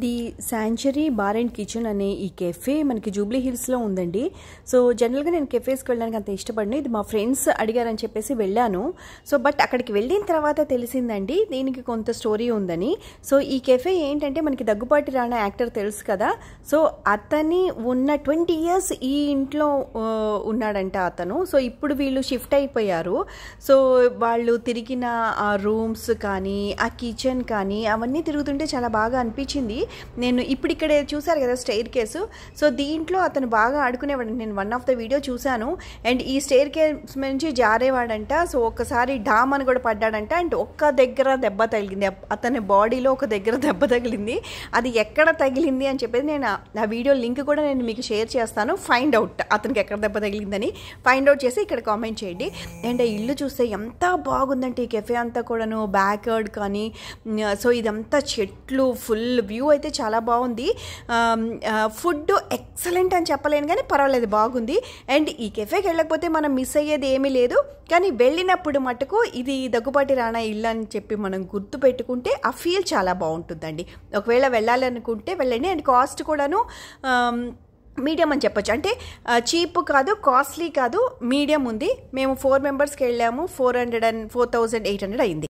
The sanctuary bar and kitchen అనే ఈ cafe మనకి జూబ్లీ హిల్స్లో ఉందండి. సో జనరల్గా నేను కెఫేస్కి వెళ్ళడానికి అంత ఇష్టపడిన, ఇది మా ఫ్రెండ్స్ అడిగారని చెప్పేసి వెళ్ళాను. సో బట్ అక్కడికి వెళ్ళిన తర్వాత తెలిసిందండి దీనికి కొంత స్టోరీ ఉందని. సో ఈ కెఫే ఏంటంటే మనకి దగ్గుబాటి రాణా యాక్టర్ తెలుసు కదా, సో అతని ఉన్న 20 years ఈ ఇంట్లో ఉన్నాడంట అతను. సో ఇప్పుడు వీళ్ళు షిఫ్ట్ అయిపోయారు. సో వాళ్ళు తిరిగిన ఆ రూమ్స్ కానీ ఆ కిచెన్ కానీ అవన్నీ తిరుగుతుంటే చాలా బాగా అనిపించింది. నేను ఇప్పుడు ఇక్కడ చూసారు కదా స్టెయిర్ కేసు, సో దీంట్లో అతను బాగా ఆడుకునేవాడు. నేను వన్ ఆఫ్ ద వీడియో చూశాను. అండ్ ఈ స్టెయిర్ కేస్ నుంచి జారేవాడంట. సో ఒక్కసారి డామ్ అని కూడా పడ్డాడంట. అండ్ ఒక్క దగ్గర దెబ్బ తగిలింది, అతని బాడీలో ఒక దగ్గర దెబ్బ తగిలింది. అది ఎక్కడ తగిలింది అని చెప్పేసి నేను ఆ వీడియో లింక్ కూడా నేను మీకు షేర్ చేస్తాను. ఫైండ్ అవుట్ అతనికి ఎక్కడ దెబ్బ తగిలిందని ఫైండ్ అవుట్ చేసి ఇక్కడ కామెంట్ చేయండి. అండ్ ఇల్లు చూస్తే ఎంత బాగుందంటే ఈ కెఫే అంతా కూడాను, బ్యాక్ యార్డ్ కానీ, సో ఇదంతా చెట్లు, ఫుల్ వ్యూ అయితే చాలా బాగుంది. ఫుడ్ ఎక్సలెంట్ అని చెప్పలేను కానీ పర్వాలేదు, బాగుంది. అండ్ ఈ కెఫేకి వెళ్ళకపోతే మనం మిస్ అయ్యేది ఏమీ లేదు. కానీ వెళ్ళినప్పుడు మటుకు ఇది దగ్గుబాటి రాణా ఇల్లు అని చెప్పి మనం గుర్తు పెట్టుకుంటే ఆ ఫీల్ చాలా బాగుంటుందండి. ఒకవేళ వెళ్ళాలనుకుంటే వెళ్ళండి. అండ్ కాస్ట్ కూడాను మీడియం అని చెప్పొచ్చు. అంటే చీప్ కాదు, కాస్ట్లీ కాదు, మీడియం ఉంది. మేము 4 members వెళ్ళాము. 4,800 అయింది.